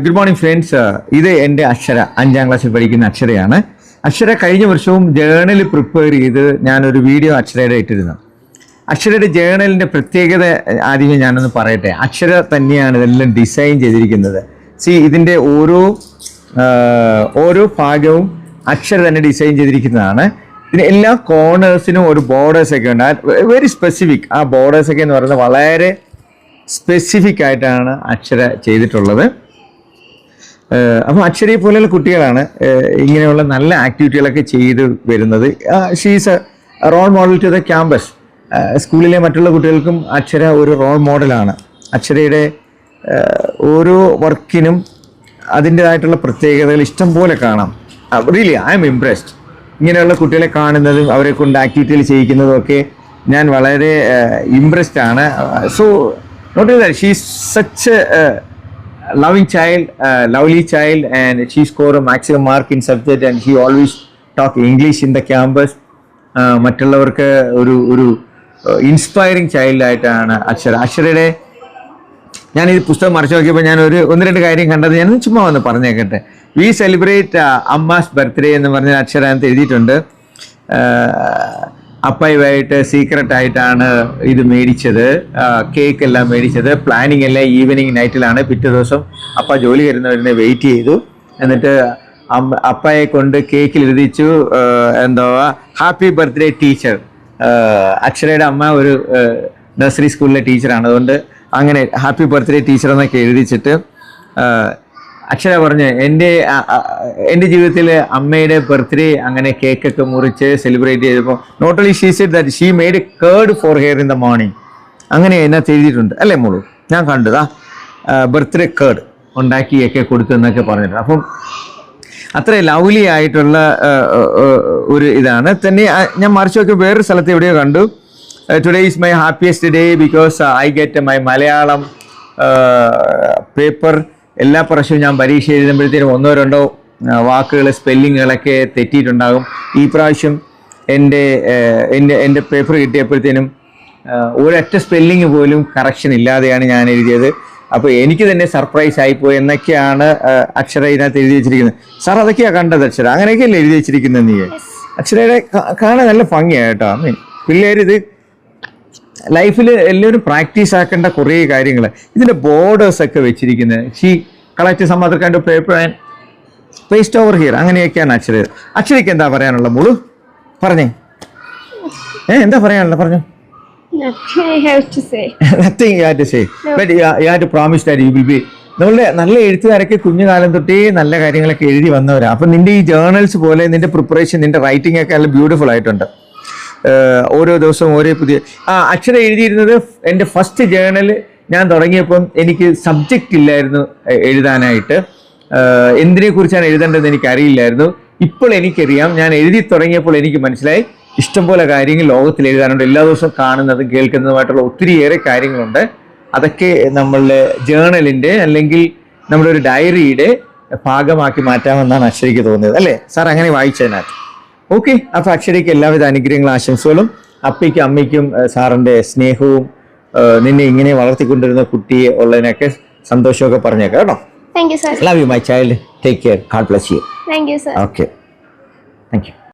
Good morning friends. ഇത് എൻ്റെ അക്ഷര 5ാം ക്ലാസ്സിൽ പഠിക്കുന്ന അക്ഷരയാണ്. അക്ഷര കഴിഞ്ഞ വർഷവും ജേണൽ പ്രിപ്പയർ ചെയ്ത് ഞാനൊരു വീഡിയോ അക്ഷരയുടെ ഇട്ടിരുന്നു. അക്ഷരയുടെ ജേണലിൻ്റെ പ്രത്യേകത ആദ്യമേ ഞാനൊന്ന് പറയട്ടെ. അക്ഷര തന്നെയാണ് ഇതെല്ലാം ഡിസൈൻ ചെയ്തിരിക്കുന്നത്. ഇതിൻ്റെ ഓരോ ഭാഗവും അക്ഷര തന്നെ ഡിസൈൻ ചെയ്തിരിക്കുന്നതാണ്. ഇതിന് എല്ലാ കോർണേഴ്സിനും ഒരു ബോർഡേഴ്സൊക്കെ ഉണ്ട്. Very specific. ആ ബോർഡേഴ്സൊക്കെ എന്ന് പറയുന്നത് വളരെ സ്പെസിഫിക് ആയിട്ടാണ് അക്ഷര ചെയ്തിട്ടുള്ളത്. അപ്പോൾ അക്ഷരയെ പോലെയുള്ള കുട്ടികളാണ് ഇങ്ങനെയുള്ള നല്ല ആക്ടിവിറ്റികളൊക്കെ ചെയ്ത് വരുന്നത്. She's a role model to the campus. സ്കൂളിലെ മറ്റുള്ള കുട്ടികൾക്കും അക്ഷര ഒരു റോൾ മോഡലാണ്. അക്ഷരയുടെ ഓരോ വർക്കിനും അതിൻ്റെതായിട്ടുള്ള പ്രത്യേകതകൾ ഇഷ്ടം പോലെ കാണാം. Really I M impressed. ഇങ്ങനെയുള്ള കുട്ടികളെ കാണുന്നതും അവരെ കൊണ്ട് ആക്ടിവിറ്റികൾ ചെയ്യിക്കുന്നതും ഒക്കെ ഞാൻ വളരെ ഇംപ്രസ്ഡ് ആണ്. So not that she is such loving child, lovely child, and she scored a maximum mark in subject, and she always talk English in the campus. മറ്റുള്ളവർക്ക് ഒരു ഇൻസ്പയറിങ് ചൈൽഡ് ആയിട്ടാണ് അക്ഷരയുടെ. ഞാനിത് പുസ്തകം മറിച്ച് നോക്കിയപ്പോൾ ഞാൻ ഒന്ന് രണ്ട് കാര്യം കണ്ടത് ഞാൻ ചുമ്മാ വന്ന് പറഞ്ഞേക്കട്ടെ. വി സെലിബ്രേറ്റ് അമ്മാസ് ബർത്ത്ഡേ എന്ന് പറഞ്ഞ അക്ഷരത്ത് എഴുതിയിട്ടുണ്ട്. അപ്പായുമായിട്ട് സീക്രട്ട് ആയിട്ടാണ് ഇത് മേടിച്ചത്. കേക്ക് എല്ലാം മേടിച്ചത്. പ്ലാനിങ് എല്ലാം ഈവനിങ് നൈറ്റിലാണ്. പിറ്റേ ദിവസം അപ്പ ജോലി വരുന്നവരെ വെയിറ്റ് ചെയ്തു. എന്നിട്ട് അപ്പയെ കൊണ്ട് കേക്കിൽ എഴുതിച്ചു ഹാപ്പി ബർത്ത്ഡേ ടീച്ചർ. അക്ഷരയുടെ അമ്മ ഒരു നഴ്സറി സ്കൂളിലെ ടീച്ചറാണ്. അതുകൊണ്ട് അങ്ങനെ ഹാപ്പി ബർത്ത്ഡേ ടീച്ചർ എന്നൊക്കെ എഴുതിച്ചിട്ട് അക്ഷര പറഞ്ഞ് എൻ്റെ ജീവിതത്തിൽ അമ്മയുടെ ബർത്ത്ഡേ അങ്ങനെ കേക്കൊക്കെ മുറിച്ച് സെലിബ്രേറ്റ് ചെയ്തപ്പോൾ not only she said that she made a card for her in the morning. അങ്ങനെ അതിനകത്ത് എഴുതിയിട്ടുണ്ട് അല്ലേ മോളൂ? ഞാൻ കണ്ടതാ ബർത്ത്ഡേ കേർഡ് ഉണ്ടാക്കിയൊക്കെ കൊടുത്തു എന്നൊക്കെ പറഞ്ഞിട്ടുണ്ട്. അപ്പം അത്ര ലവ്ലി ആയിട്ടുള്ള ഒരു ഇതാണ്. തന്നെ ഞാൻ മറിച്ച് നോക്കി വേറൊരു സ്ഥലത്ത് എവിടെയോ കണ്ടു. Today is my happiest day because I get my Malayalam paper. എല്ലാ പ്രാവശ്യവും ഞാൻ പരീക്ഷ എഴുതുമ്പോഴത്തേനും 1-2 വാക്കുകൾ സ്പെല്ലിങ്ങുകളൊക്കെ തെറ്റിയിട്ടുണ്ടാകും. ഈ പ്രാവശ്യം എൻ്റെ പേപ്പർ കിട്ടിയപ്പോഴത്തേനും ഒരൊറ്റ സ്പെല്ലിങ് പോലും കറക്ഷൻ ഇല്ലാതെയാണ് ഞാൻ എഴുതിയത്. അപ്പോൾ എനിക്ക് തന്നെ സർപ്രൈസ് ആയിപ്പോയി എന്നൊക്കെയാണ് അക്ഷര ഇതിനകത്ത് എഴുതി വെച്ചിരിക്കുന്നത്. സാർ അതൊക്കെയാണ് കണ്ടത് അക്ഷര? അങ്ങനെയൊക്കെയല്ലേ എഴുതി വെച്ചിരിക്കുന്നത് നീ? അക്ഷരയുടെ കാണാൻ നല്ല ഭംഗിയാണ് കേട്ടോ. പിള്ളേരിത് ലൈഫിൽ എല്ലാവരും പ്രാക്ടീസ് ആക്കേണ്ട കുറേ കാര്യങ്ങൾ. ഇതിൻ്റെ ബോർഡേഴ്സൊക്കെ വെച്ചിരിക്കുന്നത്. She collect some other kind of paper and paste over here. അങ്ങനെയൊക്കെയാണ് അക്ഷരയ്ക്ക് എന്താ പറയാനുള്ള മോളു? പറഞ്ഞേ, എന്താ പറയാനുള്ള? പറഞ്ഞു. Nothing I have to say. Nothing you have to say. No. But you have to promise that you will be. നമ്മളുടെ നല്ല എഴുത്തുകാരൊക്കെ കുഞ്ഞുകാലം തൊട്ടേ നല്ല കാര്യങ്ങളൊക്കെ എഴുതി വന്നവരാണ്. അപ്പം നിന്റെ ഈ ജേർണൽസ് പോലെ നിന്റെ പ്രിപ്പറേഷൻ, നിന്റെ റൈറ്റിംഗ് ഒക്കെ നല്ല ബ്യൂട്ടിഫുൾ ആയിട്ടുണ്ട്. ഓരോ ദിവസവും ഓരോ പുതിയ അക്ഷര എഴുതിയിരുന്നത്. എൻ്റെ ഫസ്റ്റ് ജേർണൽ ഞാൻ തുടങ്ങിയപ്പം എനിക്ക് സബ്ജക്റ്റ് ഇല്ലായിരുന്നു എഴുതാനായിട്ട്. എന്തിനെ കുറിച്ചാണ് എഴുതേണ്ടതെന്ന് എനിക്ക് അറിയില്ലായിരുന്നു. ഇപ്പോൾ എനിക്കറിയാം. ഞാൻ എഴുതി തുടങ്ങിയപ്പോൾ എനിക്ക് മനസ്സിലായി ഇഷ്ടംപോലെ കാര്യങ്ങൾ ലോകത്തിൽ എഴുതാനുണ്ട്. എല്ലാ ദിവസവും കാണുന്നതും കേൾക്കുന്നതുമായിട്ടുള്ള ഒത്തിരിയേറെ കാര്യങ്ങളുണ്ട്. അതൊക്കെ നമ്മളുടെ ജേർണലിൻ്റെ അല്ലെങ്കിൽ നമ്മുടെ ഒരു ഡയറിയുടെ ഭാഗമാക്കി മാറ്റാമെന്നാണ് അക്ഷരയ്ക്ക് തോന്നിയത് അല്ലേ സാർ? അങ്ങനെ വായിച്ചതിനകത്ത് ഓക്കെ. അപ്പോൾ അക്ഷരയ്ക്ക് എല്ലാവിധ അനുഗ്രഹങ്ങളും ആശംസകളും. അപ്പയ്ക്കും അമ്മയ്ക്കും സാറിൻ്റെ സ്നേഹവും നിന്നെ ഇങ്ങനെ വളർത്തിക്കൊണ്ടിരുന്ന കുട്ടിയെ ഉള്ളതിനൊക്കെ സന്തോഷമൊക്കെ പറഞ്ഞേക്കാം കേട്ടോ. Thank you, sir. Love you, my child. Take care. God bless you. Thank you, sir. Okay. Thank you.